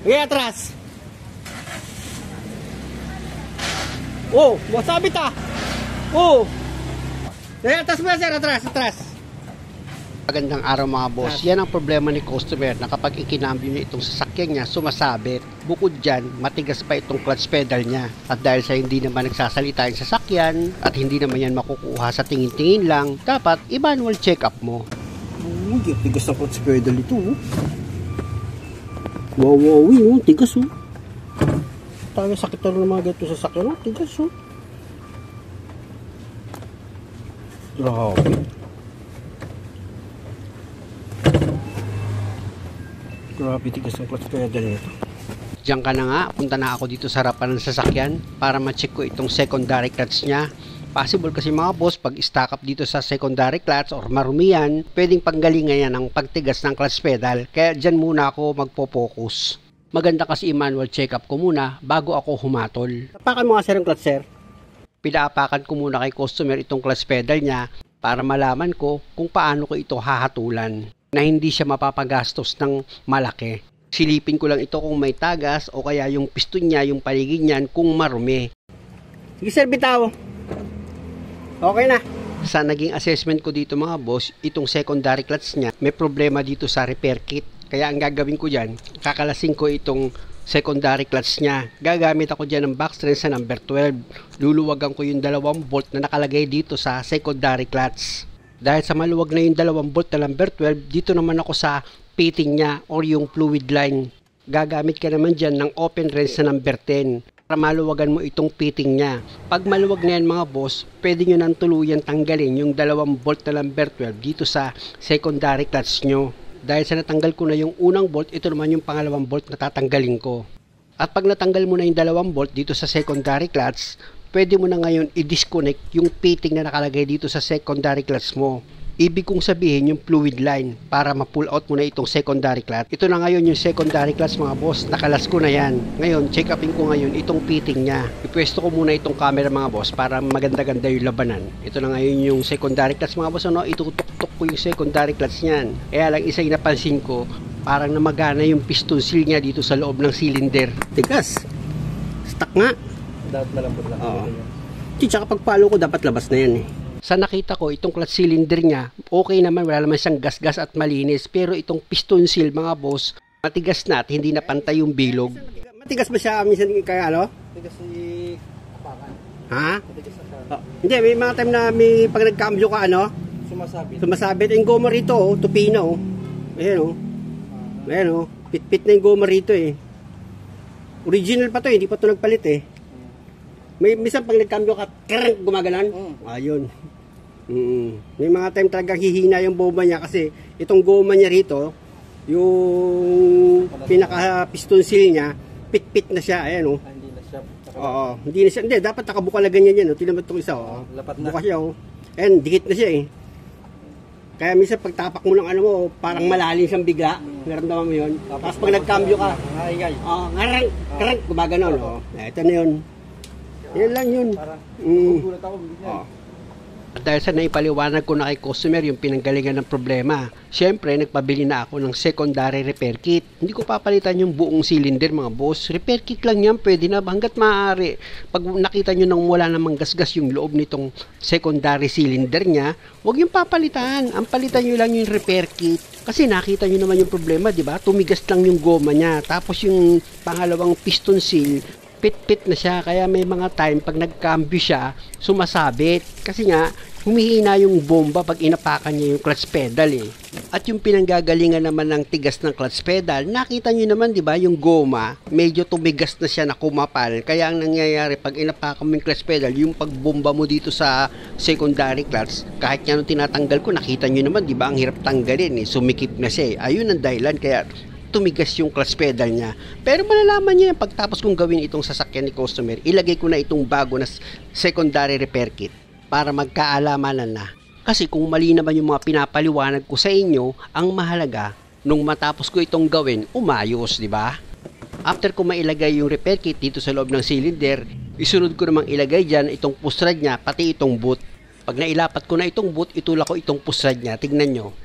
Okay, atras. Oh, masabit ah. Oh. Okay, atras mo sir, atras. Magandang araw mga boss. Yan ang problema ni customer na kapag ikinambyo niya itong sasakyan niya, sumasabit. Bukod dyan, matigas pa itong clutch pedal niya. At dahil sa hindi naman nagsasalita yung sasakyan at hindi naman yan makukuha sa tingin-tingin lang, dapat i-manual check-up mo. Uy, tigas ng clutch pedal ito. Wow, tigas oh. Tayo sakit na ng mga ganito sa sasakyan. Tigas oh. Grabe. Grabe, tigas ng clutch pedal nito. Diyan ka na nga, punta na ako dito sa harapan ng sasakyan para ma-check ko itong secondary clutch niya. Possible kasi mga boss, pag stack up dito sa secondary clutch or marumian, pwedeng panggalingan yan ng pagtigas ng clutch pedal. Kaya dyan muna ako magpo-focus. Maganda kasi i-manual check-up ko muna bago ako humatol. Tapakan mo nga sir ang clutch sir. Pinaapakan ko muna kay customer itong clutch pedal niya para malaman ko kung paano ko ito hahatulan na hindi siya mapapagastos ng malaki. Silipin ko lang ito kung may tagas o kaya yung piston niya, yung paligid niyan kung marumi. Sige sir, bitaw. Okay na. Sa naging assessment ko dito mga boss, itong secondary clutch niya, may problema dito sa repair kit. Kaya ang gagawin ko dyan, kakalasin ko itong secondary clutch niya. Gagamit ako dyan ng box wrench sa number 12. Luluwagan ko yung 2 bolt na nakalagay dito sa secondary clutch. Dahil sa maluwag na yung 2 bolt na number 12, dito naman ako sa fitting niya or yung fluid line. Gagamit ka naman dyan ng open wrench sa number 10 para maluwagan mo itong fitting niya. Pag maluwag na yan mga boss, pwede nyo nang tuluyan tanggalin yung 2 bolt na number 12 dito sa secondary clutch nyo. Dahil sa natanggal ko na yung unang bolt, ito naman yung pangalawang bolt na tatanggalin ko. At pag natanggal mo na yung 2 bolt dito sa secondary clutch, pwede mo na ngayon i-disconnect yung fitting na nakalagay dito sa secondary clutch mo. Ibig kong sabihin yung fluid line para ma-pull out mo na itong secondary clutch. Ito na ngayon yung secondary clutch mga boss, nakalas ko na yan. Ngayon, check upin ko ngayon itong fitting niya. Ipwesto ko muna itong camera mga boss para maganda-ganda yung labanan. Ito na ngayon yung secondary clutch mga boss, ano? Itutok-tok ko yung secondary clutch niyan. Kaya lang isa yung napansin ko, parang namagana yung piston seal niya dito sa loob ng cylinder. Tigas. Stuck nga. Dapat malambot lang. Oo. Tsaka pagpalo ko dapat labas na yan eh. Sa nakita ko, itong clutch cylinder niya, okay naman, wala naman siyang gas-gas at malinis. Pero itong piston seal, mga boss, matigas na at hindi na pantay yung bilog. Matigas ba siya minsan kaya ano? Matigas si kapakan. Ha? Matigas na siya. Hindi, may mga time na may pag nagkambyo ka ano? Sumasabit. Yung goma rito, oh, tupina oh. Ayan oh. Ayan oh. Pit-pit na yung goma rito eh. Original pa to eh, hindi pa to nagpalit eh. May minsan pag nagkambyo ka, krrrr, gumagalan. Ayun. May mga time talagang hihina yung bomba niya kasi itong goma niya rito, yung pinaka piston seal niya, pit-pit na siya. Ayan oh. Hindi na siya. Oo, hindi na siya. Hindi, dapat nakabuka na ganyan yan. Oh. Tingnan mo itong isa. Oh. Lapat na. Buka siya. Oh. Ayan, dikit na siya eh. Kaya minsan pag tapak mo ng ano mo, parang malalim siyang bigla. Naramdaman mo yun. Tapos pag nagkambyo ka, ngarang, karang, gumaganon. Oh. Ito na yun. Yan lang yun. At dahil sa naipaliwanag ko na kay customer yung pinanggalingan ng problema, syempre nagpabili na ako ng secondary repair kit. Hindi ko papalitan yung buong cylinder mga boss. Repair kit lang yan, pwede na hanggat maaari. Pag nakita nyo nang wala namang gasgas yung loob nitong secondary cylinder nya, huwag yung papalitan. Ang palitan nyo lang yung repair kit. Kasi nakita nyo naman yung problema, di ba? Tumigas lang yung goma nya. Tapos yung pangalawang piston seal, pit-pit na siya, kaya may mga time pag nagcambio siya, sumasabit. Kasi nga, humihina yung bomba pag inapakan niya yung clutch pedal eh. At yung pinanggagalingan naman ng tigas ng clutch pedal, nakita nyo naman di ba yung goma, medyo tumigas na siya na kumapal. Kaya ang nangyayari pag inapakan mo yung clutch pedal, yung pagbomba mo dito sa secondary clutch, kahit nga nung tinatanggal ko, nakita nyo naman di ba ang hirap tanggalin eh, sumikip na siya eh. Ayun ang dahilan kaya tumigas yung clutch pedal niya. Pero malalaman niya pagtapos kong gawin itong sasakyan ni customer, ilagay ko na itong bago na secondary repair kit para magkaalamanan na. Kasi kung mali naman yung mga pinapaliwanag ko sa inyo, ang mahalaga nung matapos ko itong gawin, umayos, di ba? After ko mailagay yung repair kit dito sa loob ng cylinder, isunod ko namang ilagay dyan itong push rod niya, pati itong boot. Pag nailapat ko na itong boot, itulak ko itong push rod niya. Tignan nyo.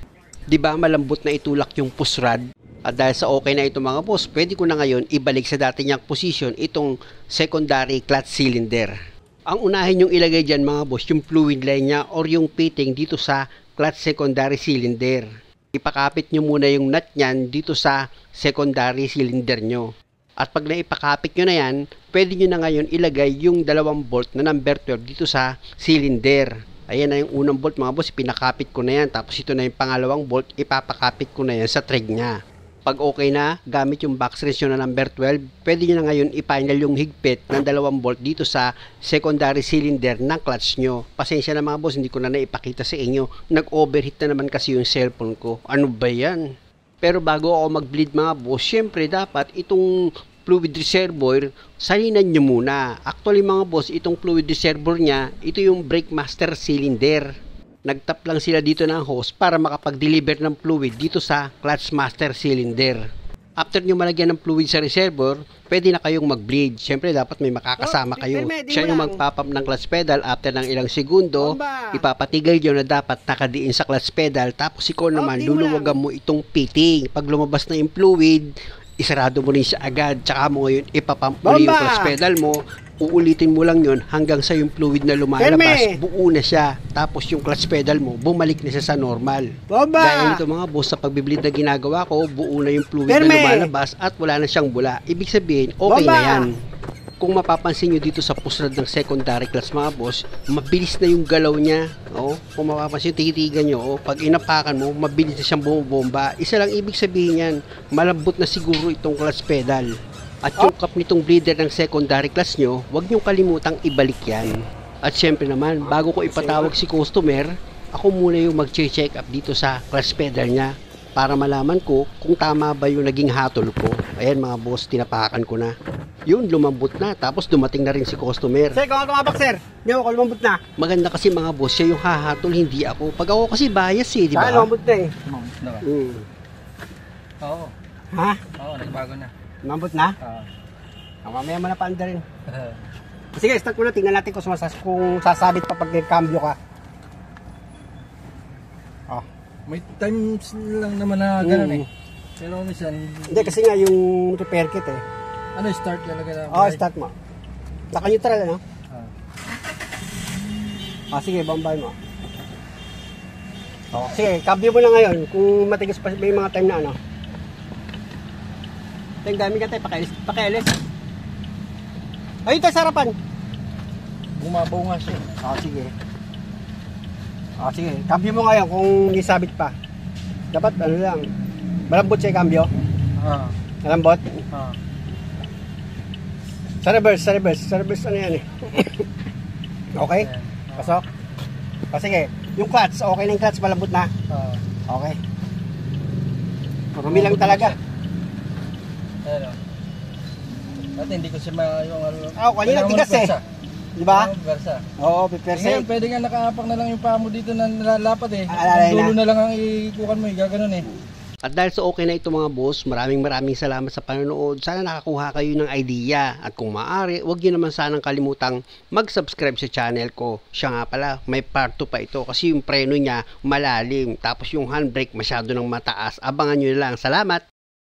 Di ba malambot na itulak yung push rod? At dahil sa okay na ito mga boss, pwede ko na ngayon ibalik sa dati niyang position itong secondary clutch cylinder. Ang unahin yung ilagay dyan mga boss, yung fluid line niya or yung fitting dito sa clutch secondary cylinder. Ipakapit nyo muna yung nut niyan dito sa secondary cylinder nyo. At pag naipakapit nyo na yan, pwede nyo na ngayon ilagay yung 2 bolt na number 12 dito sa cylinder. Ayan na yung unang bolt mga boss, pinakapit ko na yan. Tapos ito na yung pangalawang bolt, ipapakapit ko na yan sa thread nya. Pag okay na, gamit yung box wrench nyo na number 12, pwede nyo na ngayon i-final yung higpit ng 2 bolt dito sa secondary cylinder ng clutch nyo. Pasensya na mga boss, hindi ko na naipakita sa inyo. Nag-overheat na naman kasi yung cellphone ko. Ano ba yan? Pero bago ako mag-bleed mga boss, syempre dapat itong fluid reservoir, salinan nyo muna. Actually mga boss, itong fluid reservoir nya, ito yung brake master cylinder. Nagtap lang sila dito ng hose para makapag-deliver ng fluid dito sa clutch master cylinder. After nyo malagyan ng fluid sa reservoir, pwede na kayong mag-bleed. Siyempre dapat may makakasama kayo. Siya yung magpapump ng clutch pedal after ng ilang segundo, ipapatigil nyo na dapat nakadiin sa clutch pedal. Tapos ikaw naman, luluwagan mo itong fitting. Pag lumabas na yung fluid, isarado mo rin siya agad. Tsaka mo ngayon ipapump mo yung clutch pedal mo. Uulitin mo lang yon hanggang sa yung fluid na lumalabas, buo na siya. Tapos yung clutch pedal mo, bumalik na siya sa normal. Gaya nito mga boss, sa pagbiblid na ginagawa ko, buo na yung fluid na lumalabas at wala na siyang bula. Ibig sabihin, okay na yan. Kung mapapansin nyo dito sa pusrad ng secondary clutch mga boss, mabilis na yung galaw niya. Kung mapapansin, titigan nyo, pag inapakan mo, mabilis na siyang bumubomba. Isa lang ibig sabihin yan, malambot na siguro itong clutch pedal. At yung cup nitong bleeder ng secondary clutch nyo, huwag nyo kalimutang ibalik yan. At syempre naman, bago ko ipatawag si customer, ako muna yung mag-check up dito sa clutch pedal niya para malaman ko kung tama ba yung naging hatol ko. Ayan mga boss, tinapakan ko na. Yun, lumambot na. Tapos dumating na rin si customer. Sir, kung tumabak sir, hindi ako lumambot na. Maganda kasi mga boss, siya yung hahatol, hindi ako. Pag ako kasi bias eh, di ba? Lumambot na eh. Lumambot na ba? Oo. Ha? Oo, nagbago na. Lumambot na? Oo. Mamaya mo na paanda rin. Sige, start ko na. Tingnan natin kung sasabit pa pag nagkambyo ka. May times lang naman na gano'n eh. Pero minsan... Hindi, kasi nga yung repair kit eh. Ano, start talaga na? Start mo. Naka-neutral ano? Sige, bombay mo. Sige, kambyo mo na ngayon. Kung matigas pa may mga time na ano. Teng, dami ka tayo. Pakialis. Ay, ito sa harapan. Bumabaw nga siya. Sige. Sige. Kambyo mo ngayon kung isabit pa. Dapat ano lang. Malambot siya yung kambyo. Malambot. Sa reverse ano yan eh. Okay? Pasok. Sige. Yung clutch, okay na yung clutch, malambot na. Okay. Marumi lang talaga. Ano? Dati hindi ko siya yung ano. Kanina tigas eh. Di ba? Versa. Oo, pipersa. Ngayon, pwede nga nakaapak na lang yung paa mo dito na nalalapat eh. Alalay Dulo na. na lang ang ikukan mo eh. Gaganon eh. At dahil sa okay na ito mga boss, maraming salamat sa panonood. Sana nakakuha kayo ng idea. At kung maaari, huwag nyo naman sanang kalimutang mag-subscribe sa channel ko. Siya nga pala, may part 2 pa ito kasi yung preno niya malalim. Tapos yung handbrake masyado ng mataas. Abangan nyo na lang. Salamat!